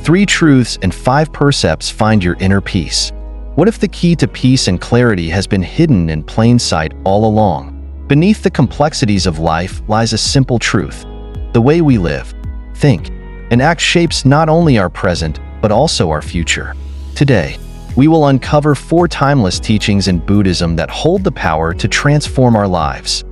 3 truths and 5 precepts find your inner peace. What if the key to peace and clarity has been hidden in plain sight all along? Beneath the complexities of life lies a simple truth. The way we live, think, and act shapes not only our present, but also our future. Today, we will uncover 4 timeless teachings in Buddhism that hold the power to transform our lives.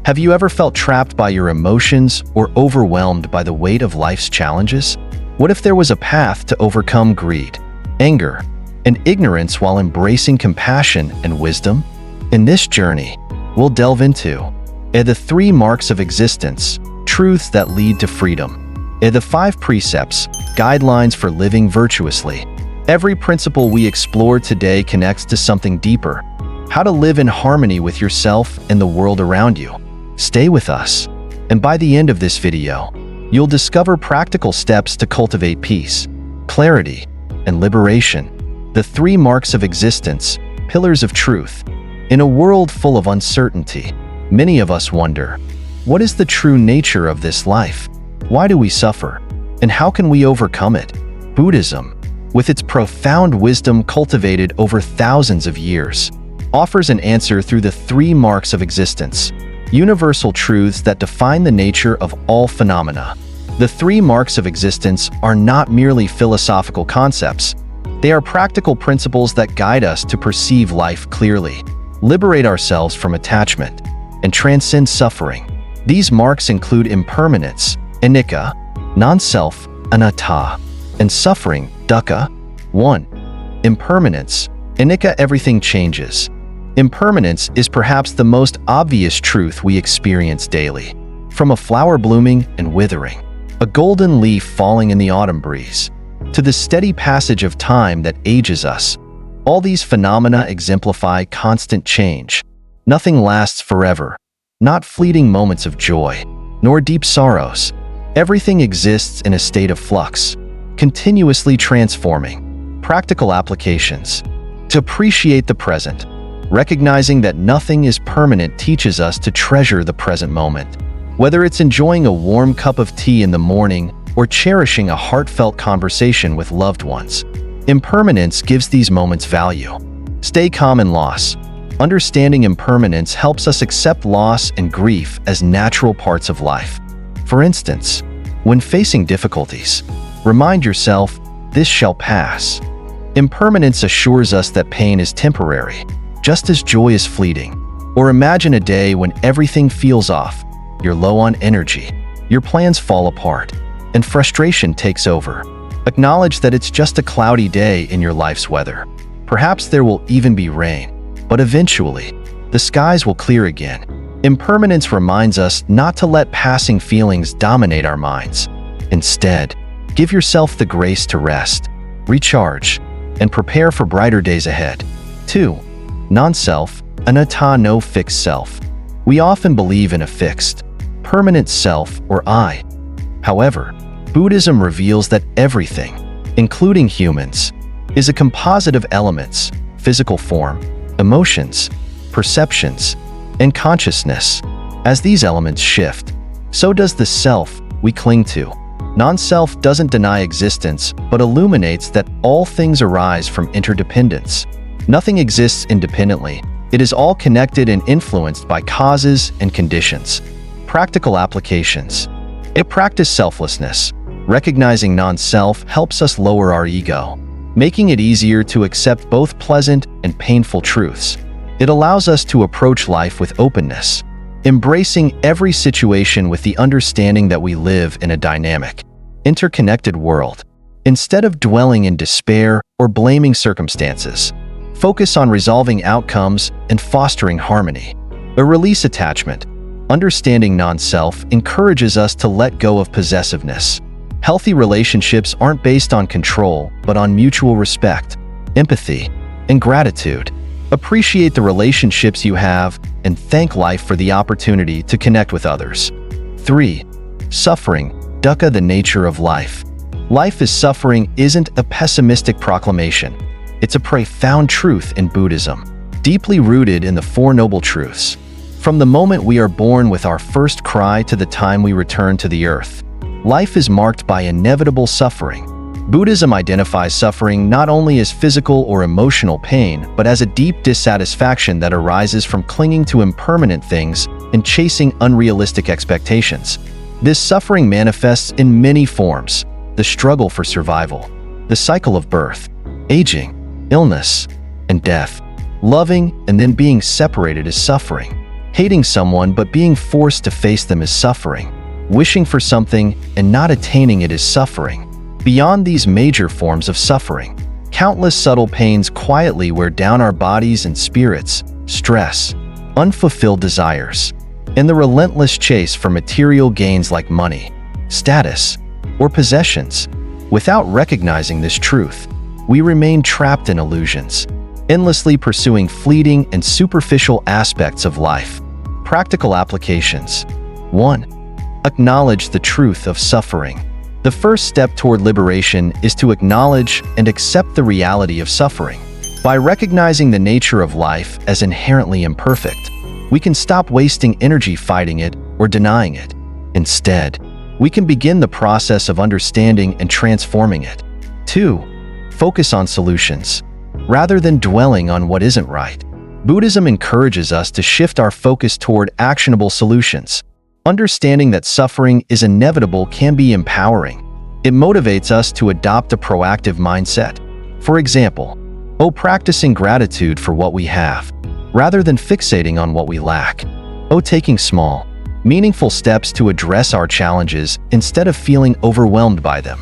Have you ever felt trapped by your emotions or overwhelmed by the weight of life's challenges? What if there was a path to overcome greed, anger, and ignorance while embracing compassion and wisdom? In this journey, we'll delve into the 3 marks of existence, truths that lead to freedom, the 5 precepts, guidelines for living virtuously. Every principle we explore today connects to something deeper, how to live in harmony with yourself and the world around you. Stay with us, and by the end of this video, you'll discover practical steps to cultivate peace, clarity, and liberation. The 3 marks of existence, pillars of truth. In a world full of uncertainty, many of us wonder, what is the true nature of this life? Why do we suffer? And how can we overcome it? Buddhism, with its profound wisdom cultivated over thousands of years, offers an answer through the 3 marks of existence, universal truths that define the nature of all phenomena. The 3 marks of existence are not merely philosophical concepts. They are practical principles that guide us to perceive life clearly, liberate ourselves from attachment, and transcend suffering. These marks include impermanence, anicca, non-self, anatta, and suffering, dukkha. 1. Impermanence. Anicca, everything changes. Impermanence is perhaps the most obvious truth we experience daily. From a flower blooming and withering, a golden leaf falling in the autumn breeze, to the steady passage of time that ages us, all these phenomena exemplify constant change. Nothing lasts forever, not fleeting moments of joy, nor deep sorrows. Everything exists in a state of flux, continuously transforming. Practical applications. To appreciate the present, recognizing that nothing is permanent teaches us to treasure the present moment. Whether it's enjoying a warm cup of tea in the morning or cherishing a heartfelt conversation with loved ones, impermanence gives these moments value. Stay calm in loss. Understanding impermanence helps us accept loss and grief as natural parts of life. For instance, when facing difficulties, remind yourself, this shall pass. Impermanence assures us that pain is temporary, just as joy is fleeting. Or imagine a day when everything feels off, you're low on energy, your plans fall apart, and frustration takes over. Acknowledge that it's just a cloudy day in your life's weather. Perhaps there will even be rain, but eventually, the skies will clear again. Impermanence reminds us not to let passing feelings dominate our minds. Instead, give yourself the grace to rest, recharge, and prepare for brighter days ahead. 2. Non-self, anatta, no fixed self. We often believe in a fixed, permanent self or I. However, Buddhism reveals that everything, including humans, is a composite of elements, physical form, emotions, perceptions, and consciousness. As these elements shift, so does the self we cling to. Non-self doesn't deny existence, but illuminates that all things arise from interdependence. Nothing exists independently. It is all connected and influenced by causes and conditions. Practical applications. Practice selflessness. Recognizing non-self helps us lower our ego, making it easier to accept both pleasant and painful truths. It allows us to approach life with openness, embracing every situation with the understanding that we live in a dynamic, interconnected world. Instead of dwelling in despair or blaming circumstances, focus on resolving outcomes and fostering harmony. Release attachment. Understanding non-self encourages us to let go of possessiveness. Healthy relationships aren't based on control, but on mutual respect, empathy, and gratitude. Appreciate the relationships you have and thank life for the opportunity to connect with others. 3. Suffering, dukkha, the nature of life. Life is suffering isn't a pessimistic proclamation. It's a profound truth in Buddhism, deeply rooted in the Four Noble Truths. From the moment we are born with our first cry to the time we return to the earth, life is marked by inevitable suffering. Buddhism identifies suffering not only as physical or emotional pain, but as a deep dissatisfaction that arises from clinging to impermanent things and chasing unrealistic expectations. This suffering manifests in many forms: the struggle for survival, the cycle of birth, aging, illness, and death. Loving and then being separated is suffering. Hating someone but being forced to face them is suffering. Wishing for something and not attaining it is suffering. Beyond these major forms of suffering, countless subtle pains quietly wear down our bodies and spirits: stress, unfulfilled desires, and the relentless chase for material gains like money, status, or possessions. Without recognizing this truth, we remain trapped in illusions, endlessly pursuing fleeting and superficial aspects of life. Practical applications. 1. Acknowledge the truth of suffering. The first step toward liberation is to acknowledge and accept the reality of suffering. By recognizing the nature of life as inherently imperfect, we can stop wasting energy fighting it or denying it. Instead, we can begin the process of understanding and transforming it. 2. Focus on solutions, rather than dwelling on what isn't right. Buddhism encourages us to shift our focus toward actionable solutions. Understanding that suffering is inevitable can be empowering. It motivates us to adopt a proactive mindset. For example, practicing gratitude for what we have, rather than fixating on what we lack. Taking small, meaningful steps to address our challenges instead of feeling overwhelmed by them.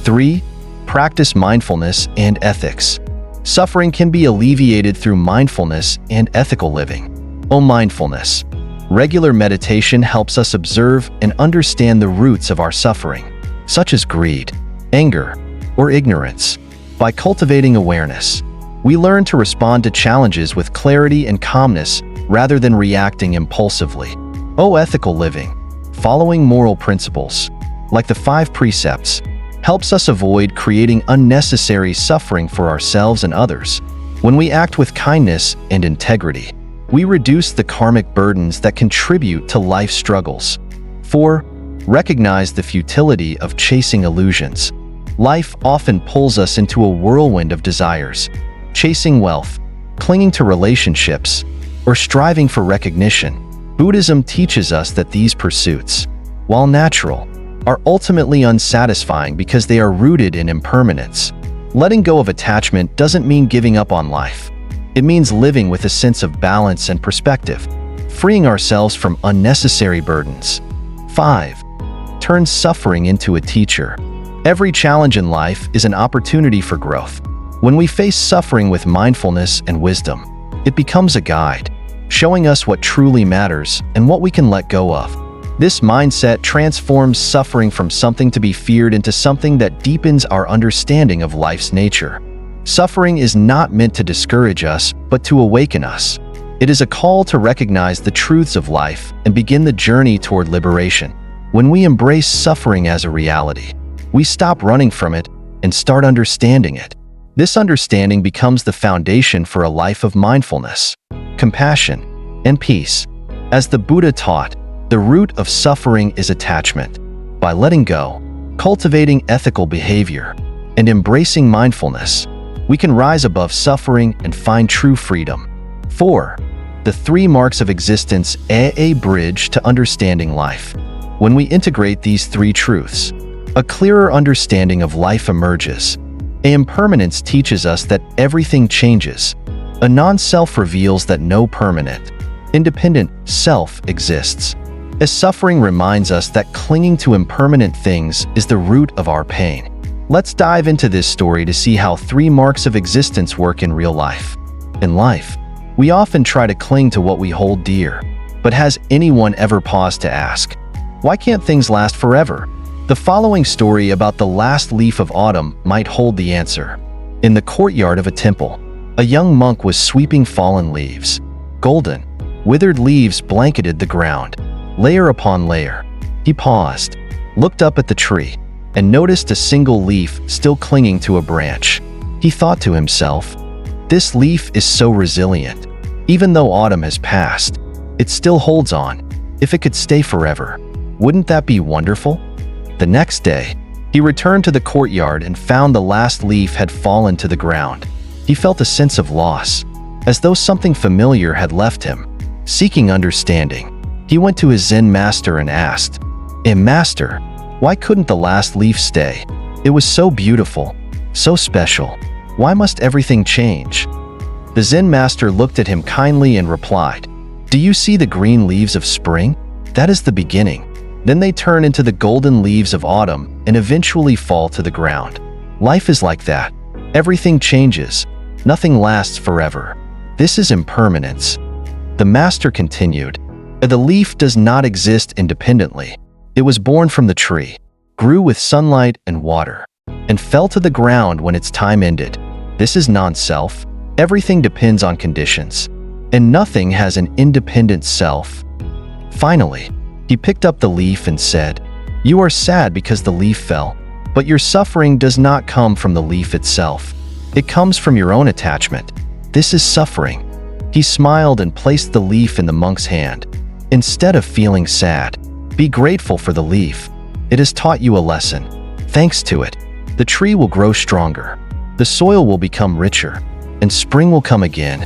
3. Practice mindfulness and ethics. Suffering can be alleviated through mindfulness and ethical living. Mindfulness. Regular meditation helps us observe and understand the roots of our suffering, such as greed, anger, or ignorance. By cultivating awareness, we learn to respond to challenges with clarity and calmness rather than reacting impulsively. Ethical living. Following moral principles, like the Five Precepts, helps us avoid creating unnecessary suffering for ourselves and others. When we act with kindness and integrity, we reduce the karmic burdens that contribute to life's struggles. 4. Recognize the futility of chasing illusions. Life often pulls us into a whirlwind of desires, chasing wealth, clinging to relationships, or striving for recognition. Buddhism teaches us that these pursuits, while natural, are ultimately unsatisfying because they are rooted in impermanence. Letting go of attachment doesn't mean giving up on life. It means living with a sense of balance and perspective, freeing ourselves from unnecessary burdens. 5. Turn suffering into a teacher. Every challenge in life is an opportunity for growth. When we face suffering with mindfulness and wisdom, it becomes a guide, showing us what truly matters and what we can let go of. This mindset transforms suffering from something to be feared into something that deepens our understanding of life's nature. Suffering is not meant to discourage us, but to awaken us. It is a call to recognize the truths of life and begin the journey toward liberation. When we embrace suffering as a reality, we stop running from it and start understanding it. This understanding becomes the foundation for a life of mindfulness, compassion, and peace. As the Buddha taught, the root of suffering is attachment. By letting go, cultivating ethical behavior, and embracing mindfulness, we can rise above suffering and find true freedom. 4. The 3 marks of existence, a bridge to understanding life. When we integrate these 3 truths, a clearer understanding of life emerges. Impermanence teaches us that everything changes. A non-self reveals that no permanent, independent self exists. As suffering reminds us that clinging to impermanent things is the root of our pain. Let's dive into this story to see how 3 marks of existence work in real life. In life, we often try to cling to what we hold dear. But has anyone ever paused to ask, why can't things last forever? The following story about the last leaf of autumn might hold the answer. In the courtyard of a temple, a young monk was sweeping fallen leaves. Golden, withered leaves blanketed the ground, layer upon layer. He paused, looked up at the tree, and noticed a single leaf still clinging to a branch. He thought to himself, "This leaf is so resilient. Even though autumn has passed, it still holds on. If it could stay forever, wouldn't that be wonderful?" The next day, He returned to the courtyard and found the last leaf had fallen to the ground. He felt a sense of loss, as though something familiar had left him. Seeking understanding, he went to his Zen master and asked, Master, why couldn't the last leaf stay? It was so beautiful, so special. Why must everything change? The Zen master looked at him kindly and replied, Do you see the green leaves of spring? That is the beginning. Then they turn into the golden leaves of autumn and eventually fall to the ground. Life is like that. Everything changes. Nothing lasts forever. This is impermanence. The master continued, The leaf does not exist independently. It was born from the tree, grew with sunlight and water, and fell to the ground when its time ended. This is non-self. Everything depends on conditions, and nothing has an independent self. Finally, he picked up the leaf and said, You are sad because the leaf fell, but your suffering does not come from the leaf itself. It comes from your own attachment. This is suffering. He smiled and placed the leaf in the monk's hand. Instead of feeling sad, be grateful for the leaf. It has taught you a lesson. Thanks to it, the tree will grow stronger, the soil will become richer, and spring will come again.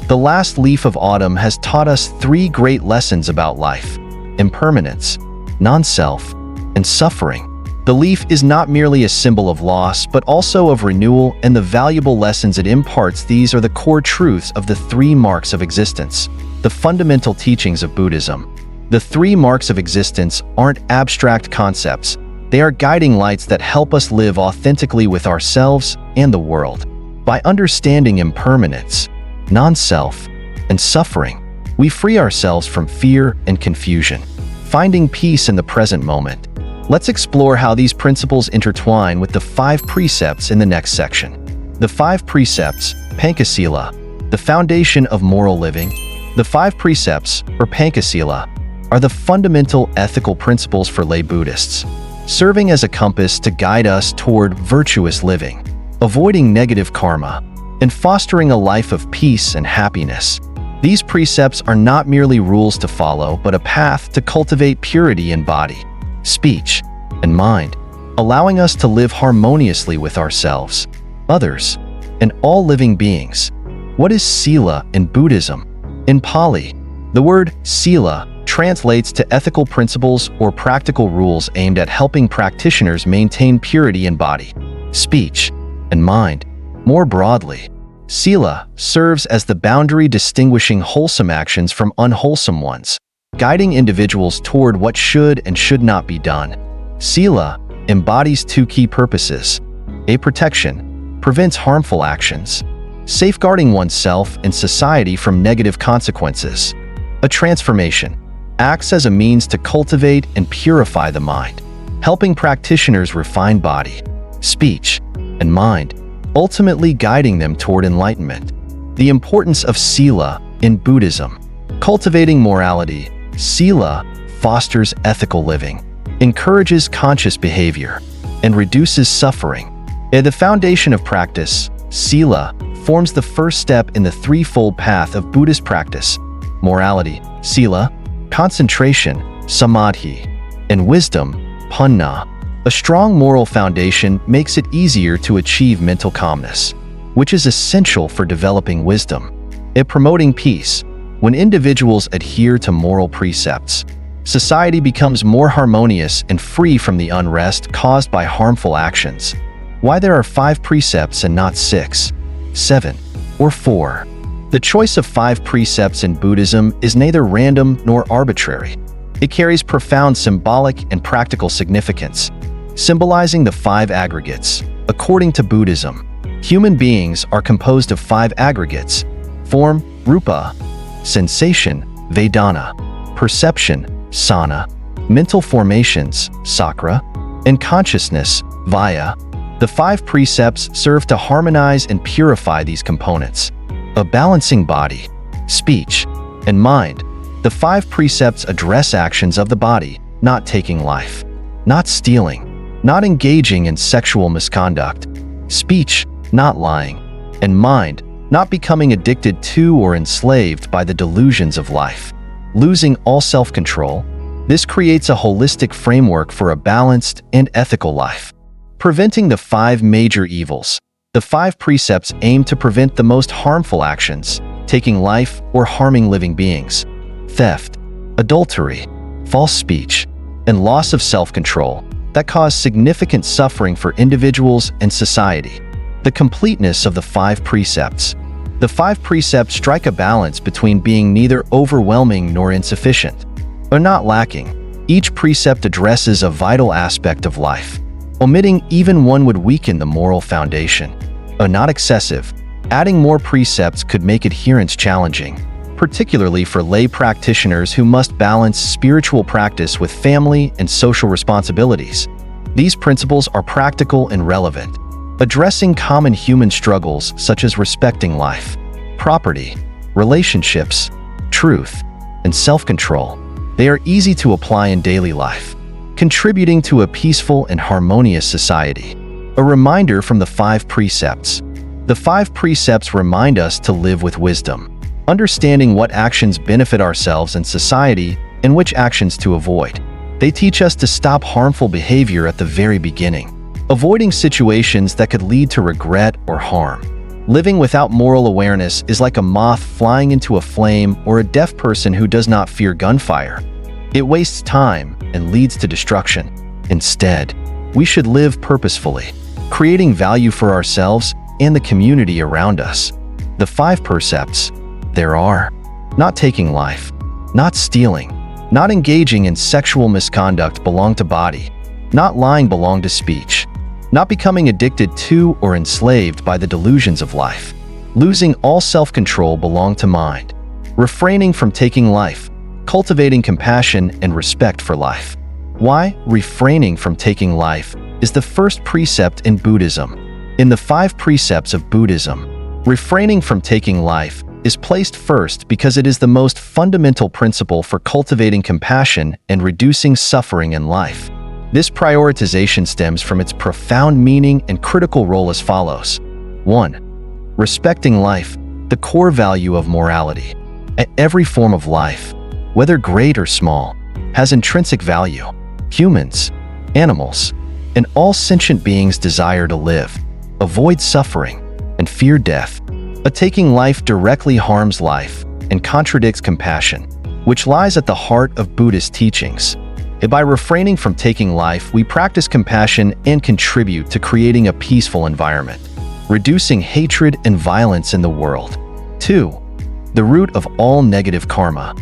The last leaf of autumn has taught us 3 great lessons about life: impermanence, non-self, and suffering. The leaf is not merely a symbol of loss, but also of renewal and the valuable lessons it imparts. These are the core truths of the 3 marks of existence, the fundamental teachings of Buddhism. The 3 marks of existence aren't abstract concepts. They are guiding lights that help us live authentically with ourselves and the world. By understanding impermanence, non-self, and suffering, we free ourselves from fear and confusion, finding peace in the present moment. Let's explore how these principles intertwine with the 5 precepts in the next section. The 5 precepts, Pankasila, the foundation of moral living. The 5 precepts, or Pankasila, are the fundamental ethical principles for lay Buddhists, serving as a compass to guide us toward virtuous living, avoiding negative karma, and fostering a life of peace and happiness. These precepts are not merely rules to follow, but a path to cultivate purity in body, speech, and mind, allowing us to live harmoniously with ourselves, others, and all living beings. What is Sila in Buddhism? In Pali, the word Sila translates to ethical principles or practical rules aimed at helping practitioners maintain purity in body, speech, and mind. More broadly, Sila serves as the boundary distinguishing wholesome actions from unwholesome ones, guiding individuals toward what should and should not be done. Sila embodies 2 key purposes: a protection, prevents harmful actions, safeguarding oneself and society from negative consequences. A transformation, acts as a means to cultivate and purify the mind, helping practitioners refine body, speech, and mind, ultimately guiding them toward enlightenment. The importance of Sila in Buddhism. Cultivating morality. Sila fosters ethical living, encourages conscious behavior, and reduces suffering. At the foundation of practice, Sila forms the first step in the threefold path of Buddhist practice: morality, Sila, concentration, Samadhi, and wisdom, Panna. A strong moral foundation makes it easier to achieve mental calmness, which is essential for developing wisdom. At promoting peace, when individuals adhere to moral precepts, society becomes more harmonious and free from the unrest caused by harmful actions. Why there are 5 precepts and not 6, 7, or 4? The choice of 5 precepts in Buddhism is neither random nor arbitrary. It carries profound symbolic and practical significance, symbolizing the 5 aggregates. According to Buddhism, human beings are composed of 5 aggregates: form, rupa; sensation, vedana; perception, sana; mental formations, sakra; and consciousness, vaya. The 5 precepts serve to harmonize and purify these components. A balancing body, speech, and mind. The 5 precepts address actions of the body: not taking life, not stealing, not engaging in sexual misconduct; speech, not lying; and mind, not becoming addicted to or enslaved by the delusions of life, losing all self-control. This creates a holistic framework for a balanced and ethical life. Preventing the 5 major evils. The 5 precepts aim to prevent the most harmful actions, taking life or harming living beings. Theft, adultery, false speech, and loss of self-control that cause significant suffering for individuals and society. The completeness of the 5 precepts. The 5 precepts strike a balance between being neither overwhelming nor insufficient, or not lacking. Each precept addresses a vital aspect of life. Omitting even one would weaken the moral foundation. Or not excessive. Adding more precepts could make adherence challenging, particularly for lay practitioners who must balance spiritual practice with family and social responsibilities. These principles are practical and relevant, addressing common human struggles such as respecting life, property, relationships, truth, and self-control. They are easy to apply in daily life, contributing to a peaceful and harmonious society. A reminder from the 5 precepts. The 5 precepts remind us to live with wisdom, understanding what actions benefit ourselves and society and which actions to avoid. They teach us to stop harmful behavior at the very beginning, avoiding situations that could lead to regret or harm. Living without moral awareness is like a moth flying into a flame or a deaf person who does not fear gunfire. It wastes time and leads to destruction. Instead, we should live purposefully, creating value for ourselves and the community around us. The 5 precepts. There are: not taking life, not stealing, not engaging in sexual misconduct belong to body, not lying belong to speech, not becoming addicted to or enslaved by the delusions of life, losing all self-control belong to mind, refraining from taking life, cultivating compassion and respect for life. Why refraining from taking life is the first precept in Buddhism. In the 5 precepts of Buddhism, refraining from taking life is placed first because it is the most fundamental principle for cultivating compassion and reducing suffering in life. This prioritization stems from its profound meaning and critical role as follows. 1. Respecting life, the core value of morality. Every form of life, whether great or small, has intrinsic value. Humans, animals, and all sentient beings desire to live, avoid suffering, and fear death. Taking life directly harms life and contradicts compassion, which lies at the heart of Buddhist teachings. By refraining from taking life, we practice compassion and contribute to creating a peaceful environment, reducing hatred and violence in the world. 2. The root of all negative karma.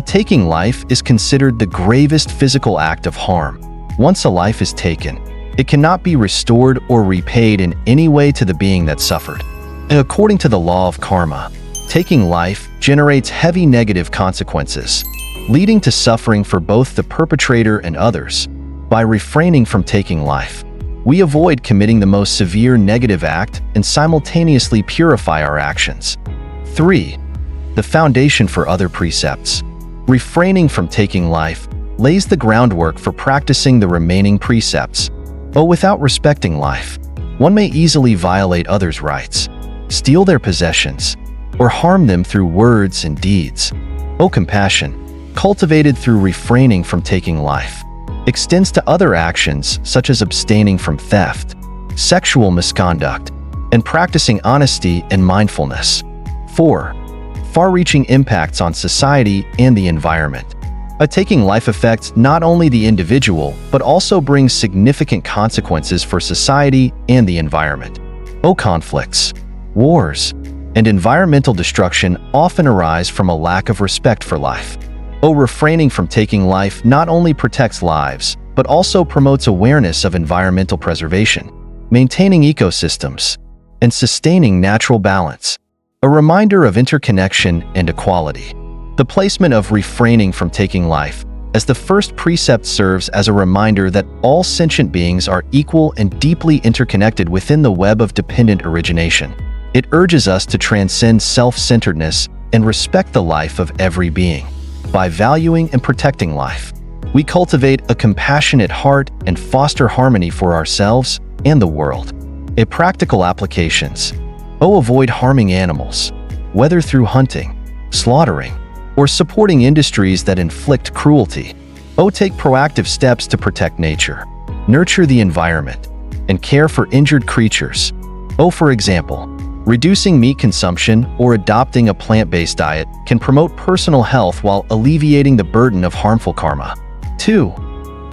Taking life is considered the gravest physical act of harm. Once a life is taken, it cannot be restored or repaid in any way to the being that suffered. According to the law of karma, taking life generates heavy negative consequences, leading to suffering for both the perpetrator and others. By refraining from taking life, we avoid committing the most severe negative act and simultaneously purify our actions. 3. The foundation for other precepts. Refraining from taking life lays the groundwork for practicing the remaining precepts. Without respecting life, one may easily violate others' rights, steal their possessions, or harm them through words and deeds. Compassion, cultivated through refraining from taking life, extends to other actions such as abstaining from theft, sexual misconduct, and practicing honesty and mindfulness. 4. Far-reaching impacts on society and the environment. Taking life affects not only the individual, but also brings significant consequences for society and the environment. Conflicts, wars, and environmental destruction often arise from a lack of respect for life. Refraining from taking life not only protects lives, but also promotes awareness of environmental preservation, maintaining ecosystems, and sustaining natural balance. A reminder of interconnection and equality. The placement of refraining from taking life as the first precept serves as a reminder that all sentient beings are equal and deeply interconnected within the web of dependent origination. It urges us to transcend self-centeredness and respect the life of every being. By valuing and protecting life, we cultivate a compassionate heart and foster harmony for ourselves and the world. Practical applications. Avoid harming animals, whether through hunting, slaughtering, or supporting industries that inflict cruelty. Take proactive steps to protect nature, nurture the environment, and care for injured creatures. For example, reducing meat consumption or adopting a plant-based diet can promote personal health while alleviating the burden of harmful karma. 2.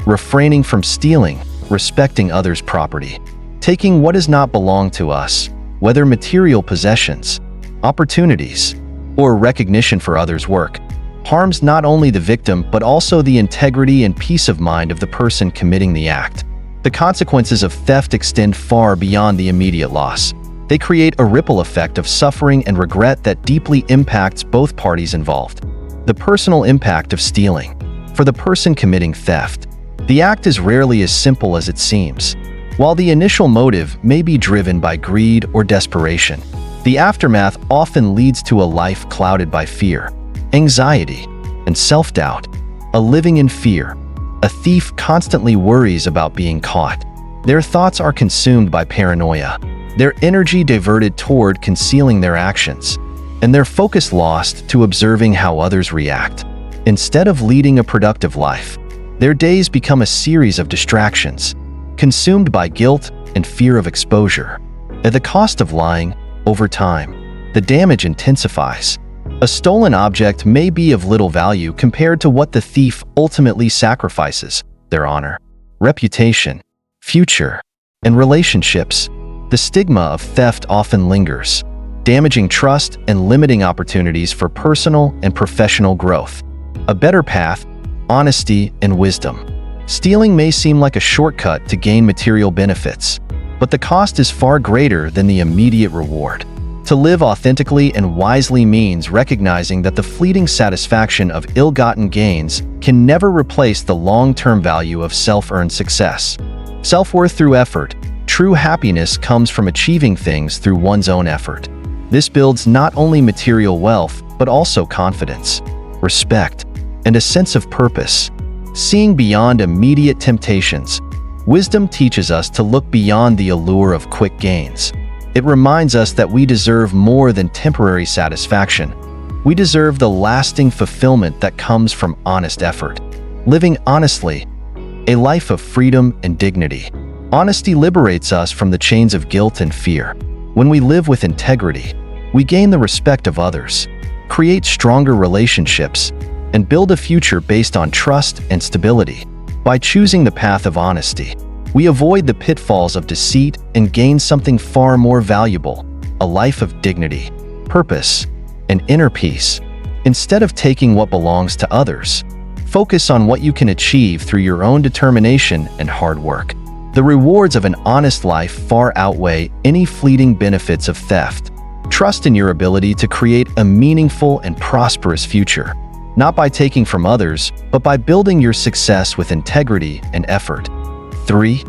Refraining from stealing, respecting others' property. Taking what does not belong to us, whether material possessions, opportunities, or recognition for others' work, harms not only the victim but also the integrity and peace of mind of the person committing the act. The consequences of theft extend far beyond the immediate loss. They create a ripple effect of suffering and regret that deeply impacts both parties involved. The personal impact of stealing. For the person committing theft, the act is rarely as simple as it seems. While the initial motive may be driven by greed or desperation, the aftermath often leads to a life clouded by fear, anxiety, and self-doubt. A living in fear, a thief constantly worries about being caught. Their thoughts are consumed by paranoia, their energy diverted toward concealing their actions, and their focus lost to observing how others react. Instead of leading a productive life, their days become a series of distractions, consumed by guilt and fear of exposure. At the cost of lying, over time, the damage intensifies. A stolen object may be of little value compared to what the thief ultimately sacrifices: their honor, reputation, future, and relationships. The stigma of theft often lingers, damaging trust and limiting opportunities for personal and professional growth. A better path: honesty and wisdom. Stealing may seem like a shortcut to gain material benefits, but the cost is far greater than the immediate reward. To live authentically and wisely means recognizing that the fleeting satisfaction of ill-gotten gains can never replace the long-term value of self-earned success. Self-worth through effort. True happiness comes from achieving things through one's own effort. This builds not only material wealth, but also confidence, respect, and a sense of purpose. Seeing beyond immediate temptations. Wisdom teaches us to look beyond the allure of quick gains. It reminds us that we deserve more than temporary satisfaction. We deserve the lasting fulfillment that comes from honest effort. Living honestly. A life of freedom and dignity. Honesty liberates us from the chains of guilt and fear. When we live with integrity, we gain the respect of others, create stronger relationships, and build a future based on trust and stability. By choosing the path of honesty, we avoid the pitfalls of deceit and gain something far more valuable: a life of dignity, purpose, and inner peace. Instead of taking what belongs to others, focus on what you can achieve through your own determination and hard work. The rewards of an honest life far outweigh any fleeting benefits of theft. Trust in your ability to create a meaningful and prosperous future, not by taking from others, but by building your success with integrity and effort. 3.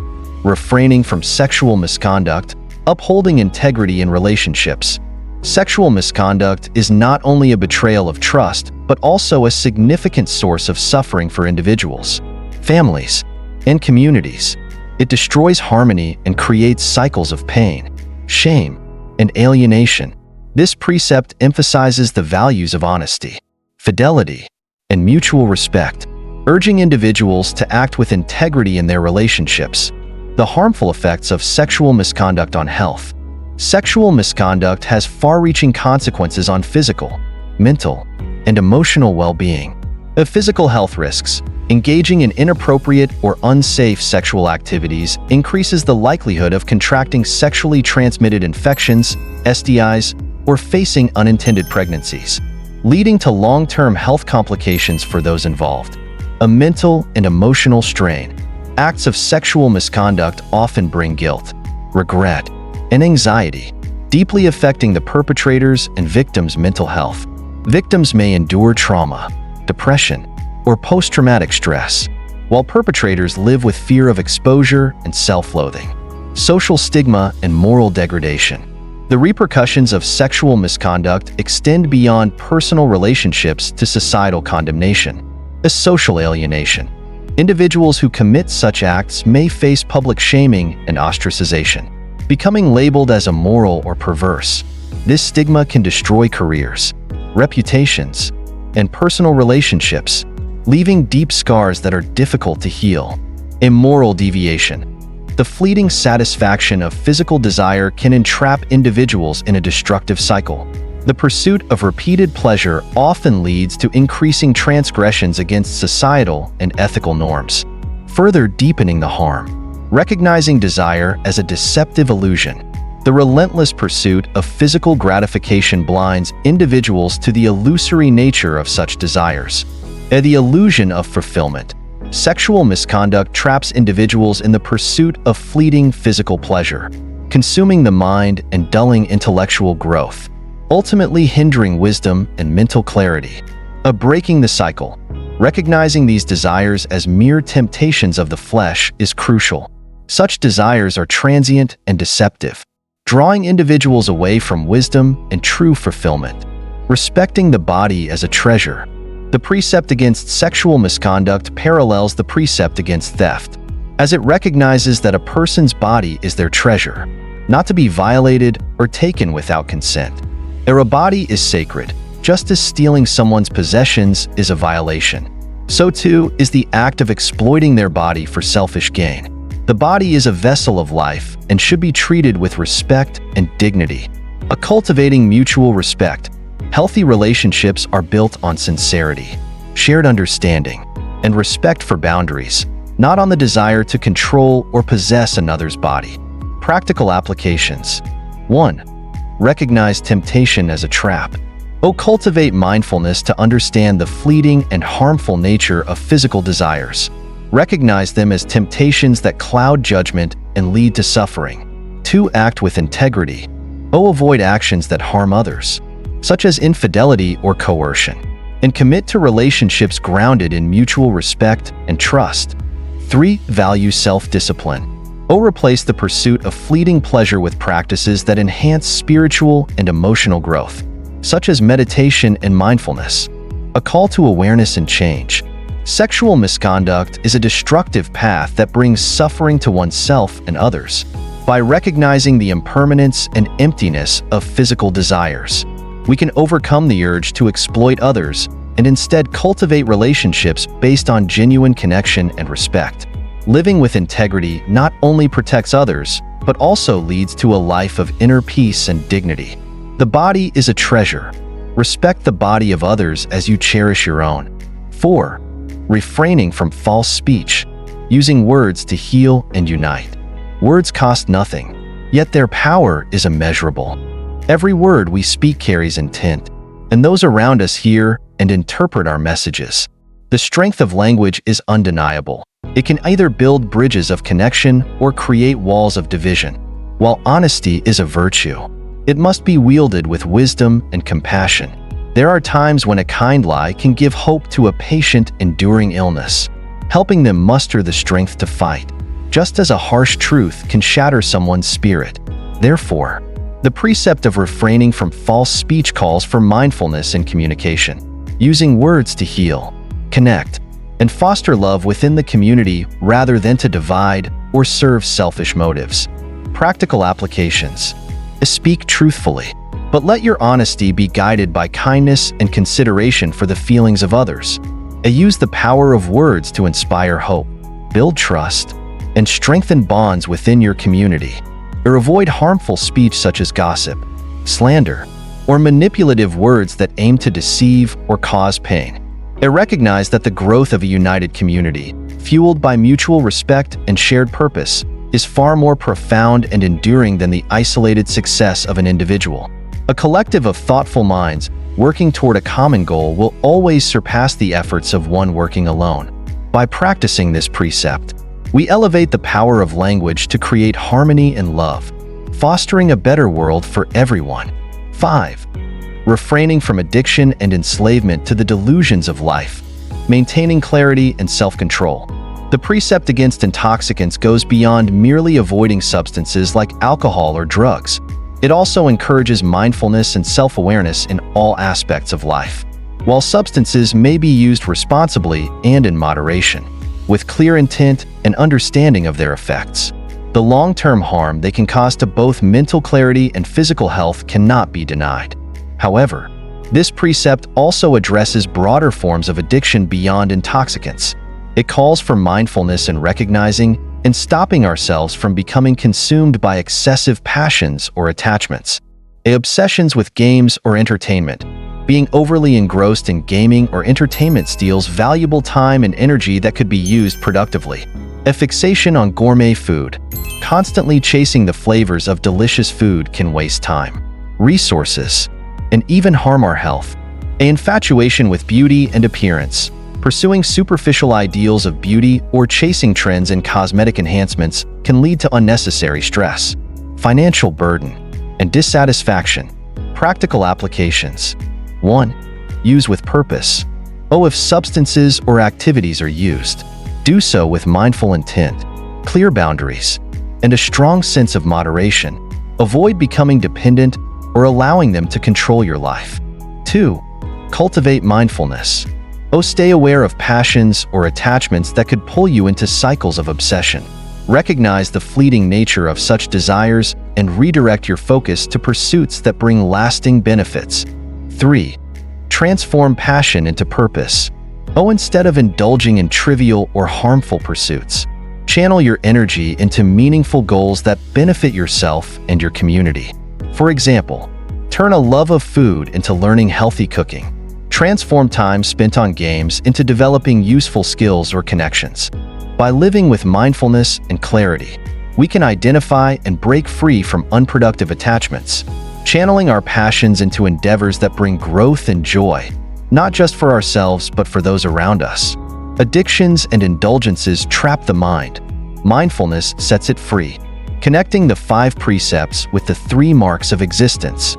Refraining from sexual misconduct, upholding integrity in relationships. Sexual misconduct is not only a betrayal of trust, but also a significant source of suffering for individuals, families, and communities. It destroys harmony and creates cycles of pain, shame, and alienation. This precept emphasizes the values of honesty, fidelity, and mutual respect, urging individuals to act with integrity in their relationships. The harmful effects of sexual misconduct on health. Sexual misconduct has far-reaching consequences on physical, mental, and emotional well-being. Of physical health risks. Engaging in inappropriate or unsafe sexual activities increases the likelihood of contracting sexually transmitted infections, STIs, or facing unintended pregnancies, leading to long-term health complications for those involved. A mental and emotional strain. Acts of sexual misconduct often bring guilt, regret, and anxiety, deeply affecting the perpetrators and victims' mental health. Victims may endure trauma, depression, or post-traumatic stress, while perpetrators live with fear of exposure and self-loathing. Social stigma and moral degradation. The repercussions of sexual misconduct extend beyond personal relationships to societal condemnation. A social alienation. Individuals who commit such acts may face public shaming and ostracization, becoming labeled as immoral or perverse. This stigma can destroy careers, reputations, and personal relationships, leaving deep scars that are difficult to heal. Immoral deviation. The fleeting satisfaction of physical desire can entrap individuals in a destructive cycle. The pursuit of repeated pleasure often leads to increasing transgressions against societal and ethical norms, further deepening the harm. Recognizing desire as a deceptive illusion. The relentless pursuit of physical gratification blinds individuals to the illusory nature of such desires. The illusion of fulfillment. Sexual misconduct traps individuals in the pursuit of fleeting physical pleasure, consuming the mind and dulling intellectual growth, ultimately hindering wisdom and mental clarity. Breaking the cycle. Recognizing these desires as mere temptations of the flesh is crucial. Such desires are transient and deceptive, drawing individuals away from wisdom and true fulfillment. Respecting the body as a treasure. The precept against sexual misconduct parallels the precept against theft, as it recognizes that a person's body is their treasure, not to be violated or taken without consent. A body is sacred, just as stealing someone's possessions is a violation. So too is the act of exploiting their body for selfish gain. The body is a vessel of life and should be treated with respect and dignity. Cultivating mutual respect. Healthy relationships are built on sincerity, shared understanding, and respect for boundaries, not on the desire to control or possess another's body. Practical applications. 1. Recognize temptation as a trap. Cultivate mindfulness to understand the fleeting and harmful nature of physical desires. Recognize them as temptations that cloud judgment and lead to suffering. 2. Act with integrity. Avoid actions that harm others, such as infidelity or coercion, and commit to relationships grounded in mutual respect and trust. 3. Value self-discipline. Replace the pursuit of fleeting pleasure with practices that enhance spiritual and emotional growth, such as meditation and mindfulness. A call to awareness and change. Sexual misconduct is a destructive path that brings suffering to oneself and others. By recognizing the impermanence and emptiness of physical desires, we can overcome the urge to exploit others and instead cultivate relationships based on genuine connection and respect. Living with integrity not only protects others, but also leads to a life of inner peace and dignity. The body is a treasure. Respect the body of others as you cherish your own. 4. Refraining from false speech. Using words to heal and unite. Words cost nothing, yet their power is immeasurable. Every word we speak carries intent, and those around us hear and interpret our messages. The strength of language is undeniable. It can either build bridges of connection or create walls of division. While honesty is a virtue, it must be wielded with wisdom and compassion. There are times when a kind lie can give hope to a patient enduring illness, helping them muster the strength to fight, just as a harsh truth can shatter someone's spirit. Therefore, the precept of refraining from false speech calls for mindfulness in communication, using words to heal, connect, and foster love within the community rather than to divide or serve selfish motives. Practical applications. Speak truthfully, but let your honesty be guided by kindness and consideration for the feelings of others. Use the power of words to inspire hope, build trust, and strengthen bonds within your community. Avoid harmful speech such as gossip, slander, or manipulative words that aim to deceive or cause pain. Recognize that the growth of a united community, fueled by mutual respect and shared purpose, is far more profound and enduring than the isolated success of an individual. A collective of thoughtful minds working toward a common goal will always surpass the efforts of one working alone. By practicing this precept, we elevate the power of language to create harmony and love, fostering a better world for everyone. 5. Refraining from addiction and enslavement to the delusions of life, maintaining clarity and self-control. The precept against intoxicants goes beyond merely avoiding substances like alcohol or drugs. It also encourages mindfulness and self-awareness in all aspects of life. While substances may be used responsibly and in moderation, with clear intent and understanding of their effects, the long-term harm they can cause to both mental clarity and physical health cannot be denied. However, this precept also addresses broader forms of addiction beyond intoxicants. It calls for mindfulness in recognizing and stopping ourselves from becoming consumed by excessive passions or attachments. Obsessions with games or entertainment. Being overly engrossed in gaming or entertainment steals valuable time and energy that could be used productively. A fixation on gourmet food. Constantly chasing the flavors of delicious food can waste time, resources, and even harm our health. An infatuation with beauty and appearance. Pursuing superficial ideals of beauty or chasing trends in cosmetic enhancements can lead to unnecessary stress, financial burden, and dissatisfaction. Practical applications. 1. Use with purpose. If substances or activities are used, do so with mindful intent, clear boundaries, and a strong sense of moderation. Avoid becoming dependent or allowing them to control your life. 2. Cultivate mindfulness. Stay aware of passions or attachments that could pull you into cycles of obsession. Recognize the fleeting nature of such desires and redirect your focus to pursuits that bring lasting benefits. 3. Transform passion into purpose. Instead of indulging in trivial or harmful pursuits, channel your energy into meaningful goals that benefit yourself and your community. For example, turn a love of food into learning healthy cooking. Transform time spent on games into developing useful skills or connections. By living with mindfulness and clarity, we can identify and break free from unproductive attachments, channeling our passions into endeavors that bring growth and joy, not just for ourselves but for those around us. Addictions and indulgences trap the mind. Mindfulness sets it free. Connecting the 5 precepts with the 3 marks of existence.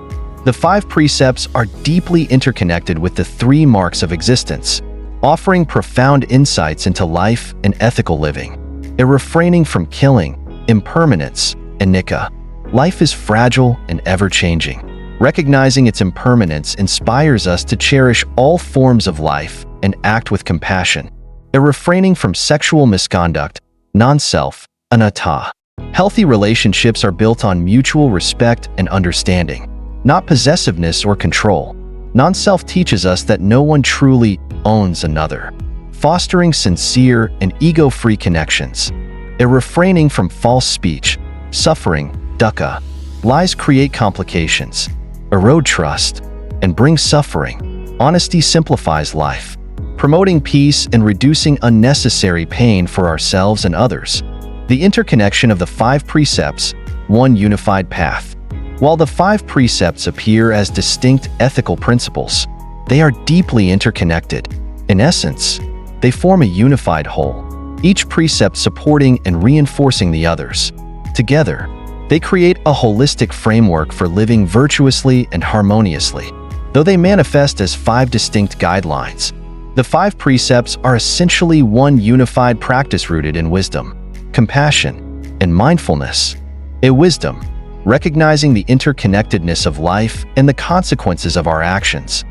The 5 precepts are deeply interconnected with the 3 marks of existence, offering profound insights into life and ethical living. Refraining from killing, impermanence, and nikka. Life is fragile and ever-changing. Recognizing its impermanence inspires us to cherish all forms of life and act with compassion. Refraining from sexual misconduct, non-self, anatta. Healthy relationships are built on mutual respect and understanding, not possessiveness or control. Non-self teaches us that no one truly owns another, fostering sincere and ego-free connections. Refraining from false speech, suffering, dukkha. Lies create complications, erode trust, and bring suffering. Honesty simplifies life, promoting peace and reducing unnecessary pain for ourselves and others. The interconnection of the 5 precepts, one unified path. While the 5 precepts appear as distinct ethical principles, they are deeply interconnected. In essence, they form a unified whole, each precept supporting and reinforcing the others. Together, they create a holistic framework for living virtuously and harmoniously. Though they manifest as 5 distinct guidelines, the 5 precepts are essentially one unified practice rooted in wisdom, compassion, and mindfulness. Wisdom, recognizing the interconnectedness of life and the consequences of our actions.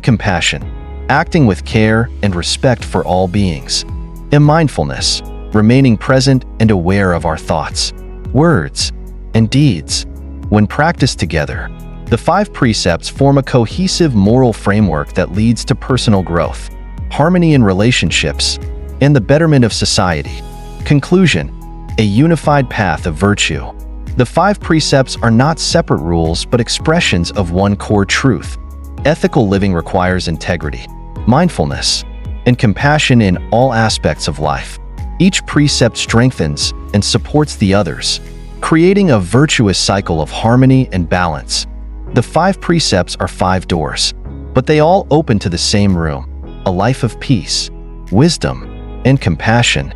Compassion, acting with care and respect for all beings. Mindfulness, remaining present and aware of our thoughts, words, and deeds. When practiced together, the 5 precepts form a cohesive moral framework that leads to personal growth, harmony in relationships, and the betterment of society. Conclusion: a unified path of virtue. The 5 precepts are not separate rules but expressions of one core truth. Ethical living requires integrity, mindfulness, and compassion in all aspects of life. Each precept strengthens and supports the others, creating a virtuous cycle of harmony and balance. The 5 precepts are 5 doors, but they all open to the same room, a life of peace, wisdom, and compassion.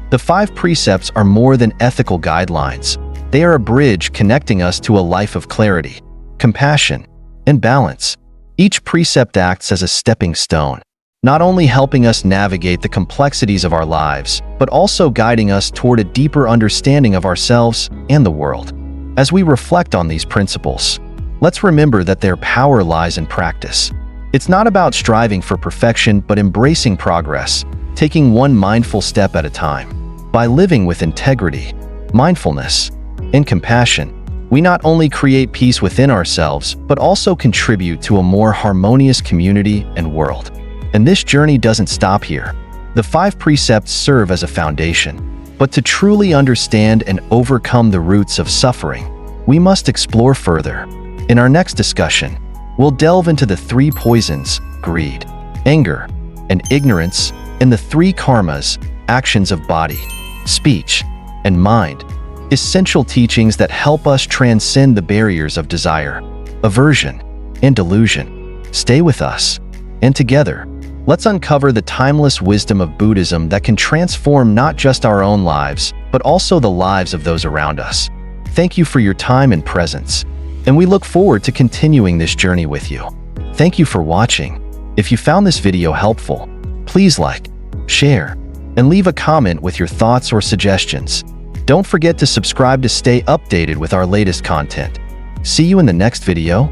The 5 precepts are more than ethical guidelines. They are a bridge connecting us to a life of clarity, compassion, and balance. Each precept acts as a stepping stone, not only helping us navigate the complexities of our lives, but also guiding us toward a deeper understanding of ourselves and the world. As we reflect on these principles, let's remember that their power lies in practice. It's not about striving for perfection, but embracing progress, taking one mindful step at a time. By living with integrity, mindfulness, and compassion, we not only create peace within ourselves, but also contribute to a more harmonious community and world. And this journey doesn't stop here. The 5 precepts serve as a foundation, But to truly understand and overcome the roots of suffering, we must explore further. In our next discussion, we'll delve into the three poisons, greed, anger, and ignorance, and the three karmas, actions of body, speech, and mind, essential teachings that help us transcend the barriers of desire, aversion, and delusion. Stay with us, and together, let's uncover the timeless wisdom of Buddhism that can transform not just our own lives, but also the lives of those around us. Thank you for your time and presence, and we look forward to continuing this journey with you. Thank you for watching. If you found this video helpful, please like, share, and leave a comment with your thoughts or suggestions. Don't forget to subscribe to stay updated with our latest content. See you in the next video.